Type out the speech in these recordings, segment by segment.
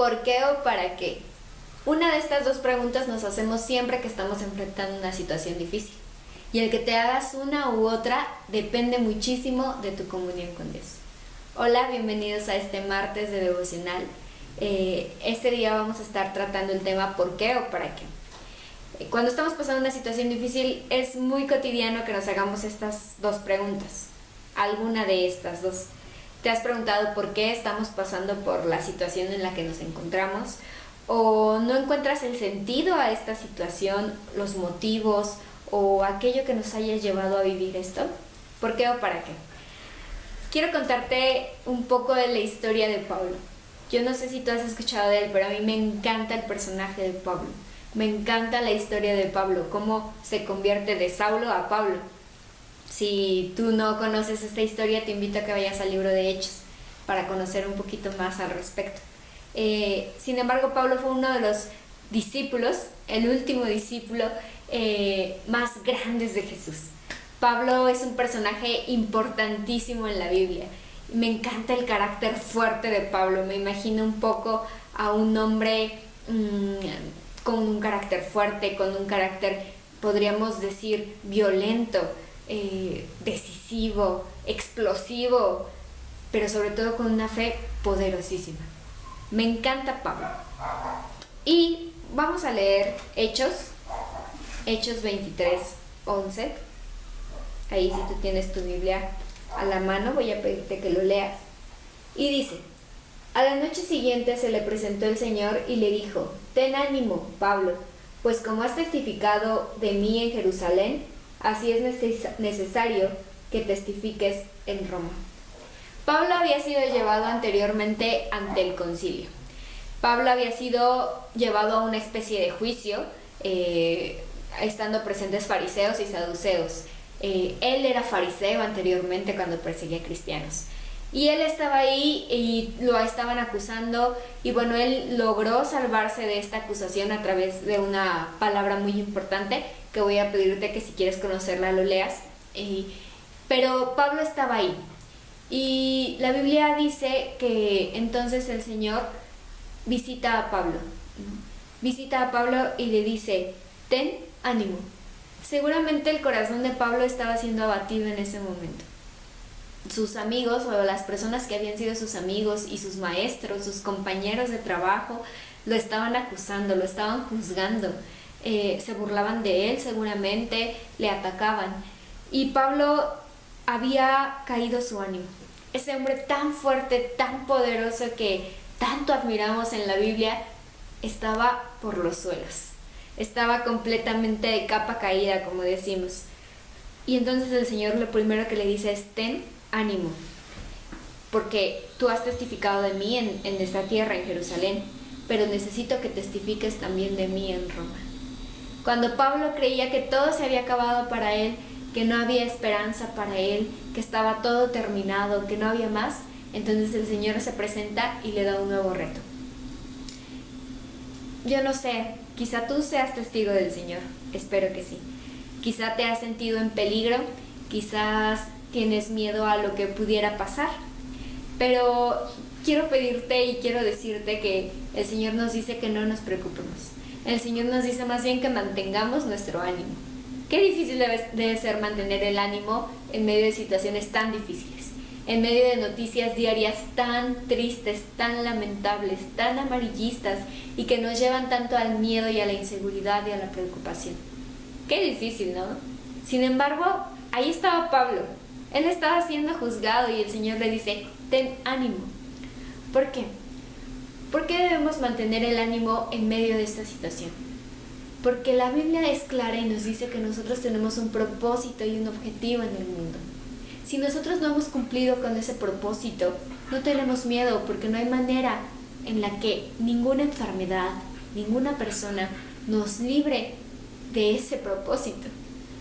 ¿Por qué o para qué? Una de estas dos preguntas nos hacemos siempre que estamos enfrentando una situación difícil. Y el que te hagas una u otra depende muchísimo de tu comunión con Dios. Hola, bienvenidos a este martes de devocional. Este día vamos a estar tratando el tema ¿por qué o para qué? Cuando estamos pasando una situación difícil es muy cotidiano que nos hagamos estas dos preguntas. Alguna de estas dos. ¿Te has preguntado por qué estamos pasando por la situación en la que nos encontramos? ¿O no encuentras el sentido a esta situación, los motivos o aquello que nos haya llevado a vivir esto? ¿Por qué o para qué? Quiero contarte un poco de la historia de Pablo. Yo no sé si tú has escuchado de él, pero a mí me encanta el personaje de Pablo. Me encanta la historia de Pablo, cómo se convierte de Saulo a Pablo. Si tú no conoces esta historia, te invito a que vayas al libro de Hechos para conocer un poquito más al respecto. Sin embargo, Pablo fue uno de los discípulos, el último discípulo más grandes de Jesús. Pablo es un personaje importantísimo en la Biblia. Me encanta el carácter fuerte de Pablo. Me imagino un poco a un hombre con un carácter fuerte, con un carácter, podríamos decir, violento, decisivo, explosivo, pero sobre todo con una fe poderosísima. Me encanta Pablo. Y vamos a leer Hechos 23:11. Ahí, si tú tienes tu Biblia a la mano, voy a pedirte que lo leas. Y dice: a la noche siguiente se le presentó el Señor y le dijo: ten ánimo, Pablo, pues como has testificado de mí en Jerusalén, así es necesario que testifiques en Roma. Pablo había sido llevado anteriormente ante el concilio. Pablo había sido llevado a una especie de juicio, estando presentes fariseos y saduceos. Él era fariseo anteriormente cuando perseguía cristianos. Y él estaba ahí y lo estaban acusando, y bueno, él logró salvarse de esta acusación a través de una palabra muy importante que voy a pedirte que si quieres conocerla lo leas. Pero Pablo estaba ahí. Y la Biblia dice que entonces el Señor visita a Pablo. Visita a Pablo y le dice: ten ánimo. Seguramente el corazón de Pablo estaba siendo abatido en ese momento. Sus amigos o las personas que habían sido sus amigos y sus maestros, sus compañeros de trabajo, lo estaban acusando, lo estaban juzgando, se burlaban de él seguramente, le atacaban. Y Pablo había caído su ánimo. Ese hombre tan fuerte, tan poderoso que tanto admiramos en la Biblia, estaba por los suelos. Estaba completamente de capa caída, como decimos. Y entonces el Señor lo primero que le dice es: ten ánimo, porque tú has testificado de mí en esta tierra, en Jerusalén, pero necesito que testifiques también de mí en Roma. Cuando Pablo creía que todo se había acabado para él, que no había esperanza para él, que estaba todo terminado, que no había más, entonces el Señor se presenta y le da un nuevo reto. Yo no sé, quizá tú seas testigo del Señor, espero que sí. Quizá te has sentido en peligro, quizás tienes miedo a lo que pudiera pasar, pero quiero pedirte y quiero decirte que el Señor nos dice que no nos preocupemos. El Señor nos dice más bien que mantengamos nuestro ánimo. Qué difícil debe ser mantener el ánimo en medio de situaciones tan difíciles, en medio de noticias diarias tan tristes, tan lamentables, tan amarillistas y que nos llevan tanto al miedo y a la inseguridad y a la preocupación. Qué difícil, ¿no? Sin embargo, ahí estaba Pablo. Él estaba siendo juzgado y el Señor le dice: ten ánimo. ¿Por qué? ¿Por qué debemos mantener el ánimo en medio de esta situación? Porque la Biblia es clara y nos dice que nosotros tenemos un propósito y un objetivo en el mundo. Si nosotros no hemos cumplido con ese propósito, no tenemos miedo, porque no hay manera en la que ninguna enfermedad, ninguna persona nos libre de ese propósito.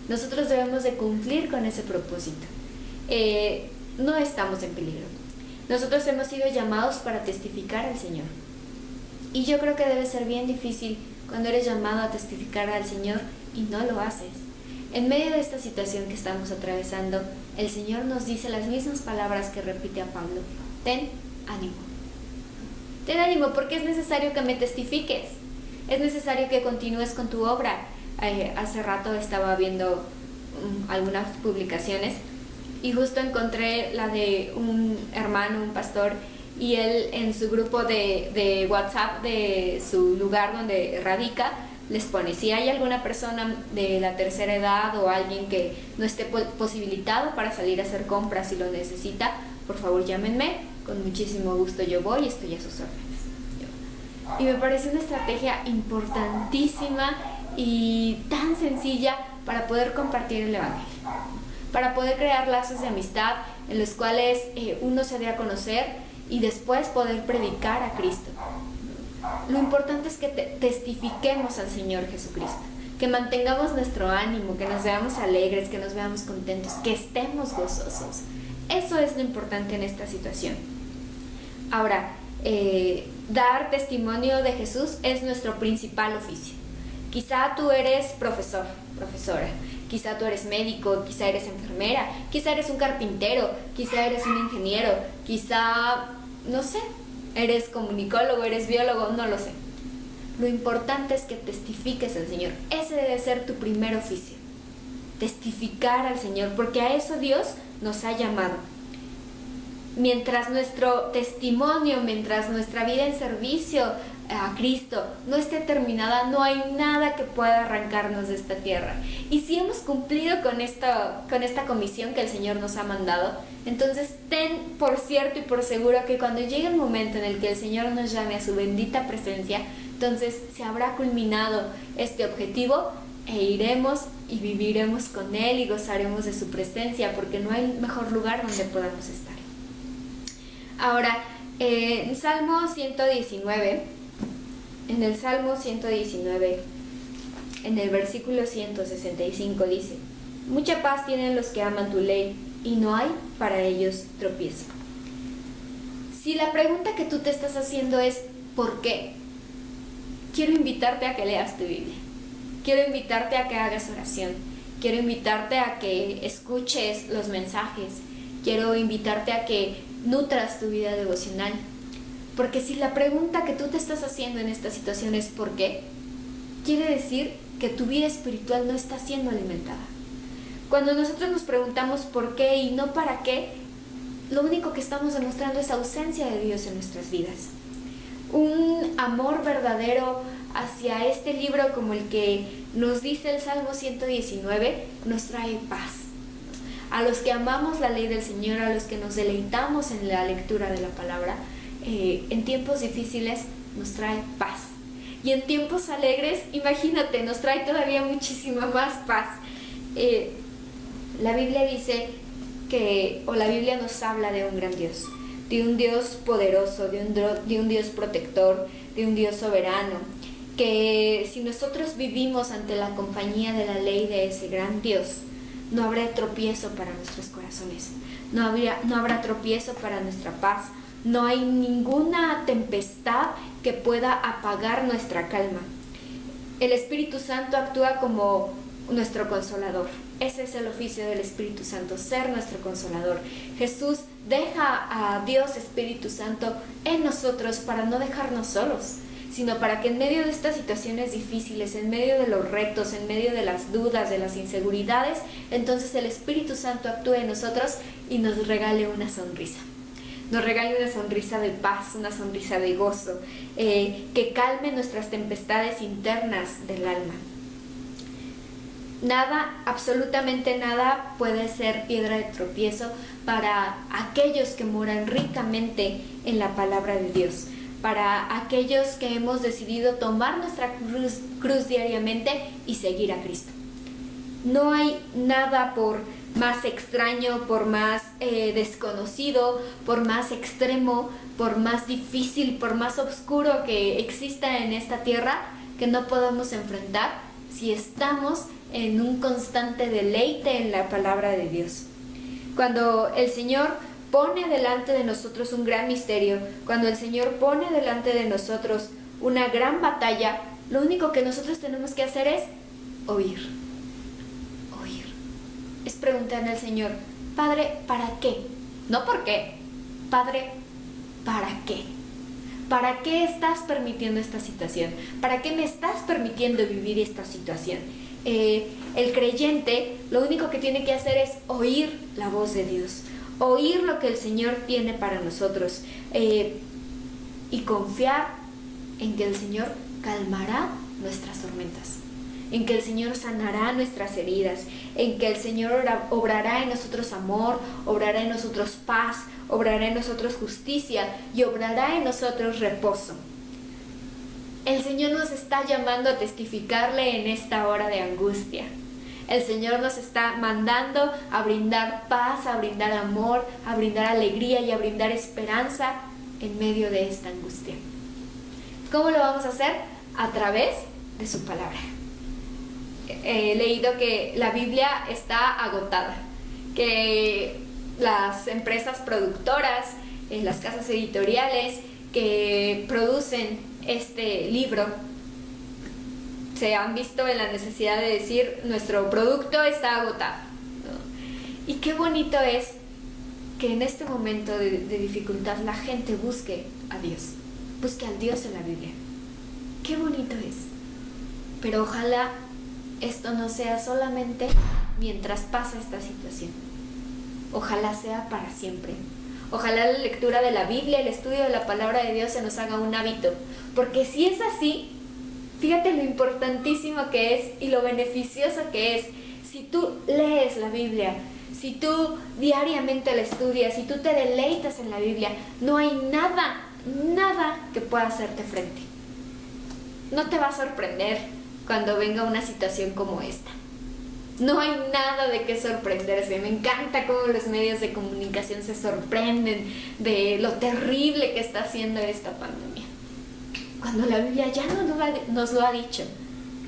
Nosotros debemos de cumplir con ese propósito. No estamos en peligro. Nosotros hemos sido llamados para testificar al Señor. Y yo creo que debe ser bien difícil cuando eres llamado a testificar al Señor y no lo haces. En medio de esta situación que estamos atravesando, el Señor nos dice las mismas palabras que repite a Pablo: ten ánimo. ten ánimo porque es necesario que me testifiques, es necesario que continúes con tu obra. Hace rato estaba viendo algunas publicaciones y justo encontré la de un hermano, un pastor, y él en su grupo de WhatsApp de su lugar donde radica les pone: si hay alguna persona de la tercera edad o alguien que no esté posibilitado para salir a hacer compras y lo necesita, por favor llámenme, con muchísimo gusto yo voy y estoy a sus órdenes. Y me parece una estrategia importantísima y tan sencilla para poder compartir el Evangelio, para poder crear lazos de amistad en los cuales uno se dé a conocer y después poder predicar a Cristo. Lo importante es que testifiquemos al Señor Jesucristo, que mantengamos nuestro ánimo, que nos veamos alegres, que nos veamos contentos, que estemos gozosos. Eso es lo importante en esta situación. Ahora, dar testimonio de Jesús es nuestro principal oficio. Quizá tú eres profesor, profesora, quizá tú eres médico, quizá eres enfermera, quizá eres un carpintero, quizá eres un ingeniero, quizá, no sé, eres comunicólogo, eres biólogo, no lo sé. Lo importante es que testifiques al Señor. Ese debe ser tu primer oficio. Testificar al Señor, porque a eso Dios nos ha llamado. Mientras nuestro testimonio, mientras nuestra vida en servicio a Cristo no esté terminada, no hay nada que pueda arrancarnos de esta tierra. Y si hemos cumplido con esta comisión que el Señor nos ha mandado, entonces ten por cierto y por seguro que cuando llegue el momento en el que el Señor nos llame a su bendita presencia, entonces se habrá culminado este objetivo e iremos y viviremos con Él y gozaremos de su presencia, porque no hay mejor lugar donde podamos estar. Ahora, en Salmo 119, en el Salmo 119, en el versículo 165 dice: mucha paz tienen los que aman tu ley, y no hay para ellos tropiezo. Si la pregunta que tú te estás haciendo es ¿por qué?, quiero invitarte a que leas tu Biblia. Quiero invitarte a que hagas oración. Quiero invitarte a que escuches los mensajes. Quiero invitarte a que nutras tu vida devocional. Porque si la pregunta que tú te estás haciendo en esta situación es ¿por qué?, quiere decir que tu vida espiritual no está siendo alimentada. Cuando nosotros nos preguntamos por qué y no para qué, lo único que estamos demostrando es ausencia de Dios en nuestras vidas. Un amor verdadero hacia este libro, como el que nos dice el Salmo 119, nos trae paz. A los que amamos la ley del Señor, a los que nos deleitamos en la lectura de la palabra, en tiempos difíciles nos trae paz. Y en tiempos alegres, imagínate, nos trae todavía muchísima más paz. La Biblia dice la Biblia nos habla de un gran Dios, de un Dios poderoso, de un Dios protector, de un Dios soberano, que si nosotros vivimos ante la compañía de la ley de ese gran Dios, no habrá tropiezo para nuestros corazones, no habrá tropiezo para nuestra paz, no hay ninguna tempestad que pueda apagar nuestra calma. El Espíritu Santo actúa como nuestro consolador. Ese es el oficio del Espíritu Santo, ser nuestro consolador. Jesús deja a Dios Espíritu Santo en nosotros para no dejarnos solos, sino para que en medio de estas situaciones difíciles, en medio de los retos, en medio de las dudas, de las inseguridades, entonces el Espíritu Santo actúe en nosotros y nos regale una sonrisa. Nos regale una sonrisa de paz, una sonrisa de gozo, que calme nuestras tempestades internas del alma. Nada, absolutamente nada puede ser piedra de tropiezo para aquellos que moran ricamente en la palabra de Dios, para aquellos que hemos decidido tomar nuestra cruz diariamente y seguir a Cristo. No hay nada por más extraño, por más desconocido, por más extremo, por más difícil, por más oscuro que exista en esta tierra, que no podamos enfrentar si estamos en un constante deleite en la palabra de Dios. Cuando el Señor pone delante de nosotros un gran misterio, cuando el Señor pone delante de nosotros una gran batalla, lo único que nosotros tenemos que hacer es oír. Es preguntarle al Señor: Padre, ¿para qué? No por qué. Padre, ¿para qué? ¿Para qué estás permitiendo esta situación? ¿Para qué me estás permitiendo vivir esta situación? El creyente lo único que tiene que hacer es oír la voz de Dios, oír lo que el Señor tiene para nosotros, y confiar en que el Señor calmará nuestras tormentas, en que el Señor sanará nuestras heridas, en que el Señor obrará en nosotros amor, obrará en nosotros paz, obrará en nosotros justicia y obrará en nosotros reposo. El Señor nos está llamando a testificarle en esta hora de angustia. El Señor nos está mandando a brindar paz, a brindar amor, a brindar alegría y a brindar esperanza en medio de esta angustia. ¿Cómo lo vamos a hacer? A través de su palabra. He leído que la Biblia está agotada, que las empresas productoras, las casas editoriales que producen este libro se han visto en la necesidad de decir: nuestro producto está agotado, ¿no? Y qué bonito es que en este momento de dificultad la gente busque a Dios, busque al Dios en la Biblia. Qué bonito es. Pero ojalá esto no sea solamente mientras pasa esta situación. Ojalá sea para siempre. Ojalá la lectura de la Biblia, el estudio de la palabra de Dios se nos haga un hábito. Porque si es así, fíjate lo importantísimo que es y lo beneficioso que es. Si tú lees la Biblia, si tú diariamente la estudias, si tú te deleitas en la Biblia, no hay nada que pueda hacerte frente. No te va a sorprender cuando venga una situación como esta. No hay nada de qué sorprenderse. Me encanta cómo los medios de comunicación se sorprenden de lo terrible que está haciendo esta pandemia, cuando la Biblia ya nos lo ha dicho.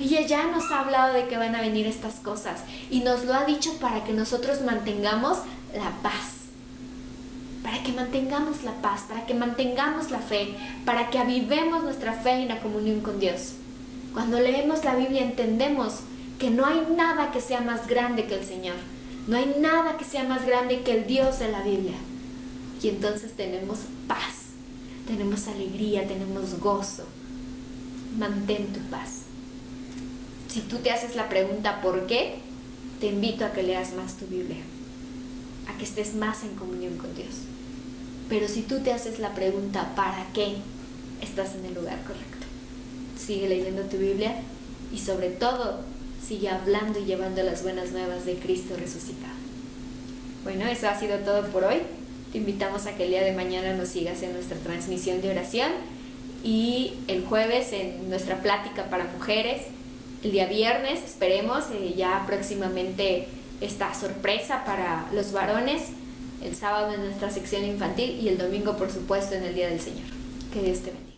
Ella ya nos ha hablado de que van a venir estas cosas y nos lo ha dicho para que nosotros mantengamos la paz, para que mantengamos la paz, para que mantengamos la fe, para que avivemos nuestra fe en la comunión con Dios. Cuando leemos la Biblia entendemos que no hay nada que sea más grande que el Señor, no hay nada que sea más grande que el Dios de la Biblia. Y entonces tenemos paz, tenemos alegría, tenemos gozo. Mantén tu paz. Si tú te haces la pregunta ¿por qué?, te invito a que leas más tu Biblia, a que estés más en comunión con Dios. Pero si tú te haces la pregunta ¿para qué?, estás en el lugar correcto. Sigue leyendo tu Biblia y sobre todo sigue hablando y llevando las buenas nuevas de Cristo resucitado. Bueno, eso ha sido todo por hoy. Te invitamos a que el día de mañana nos sigas en nuestra transmisión de oración y el jueves en nuestra plática para mujeres. El día viernes esperemos ya próximamente esta sorpresa para los varones. El sábado en nuestra sección infantil y el domingo, por supuesto, en el Día del Señor. Que Dios te bendiga.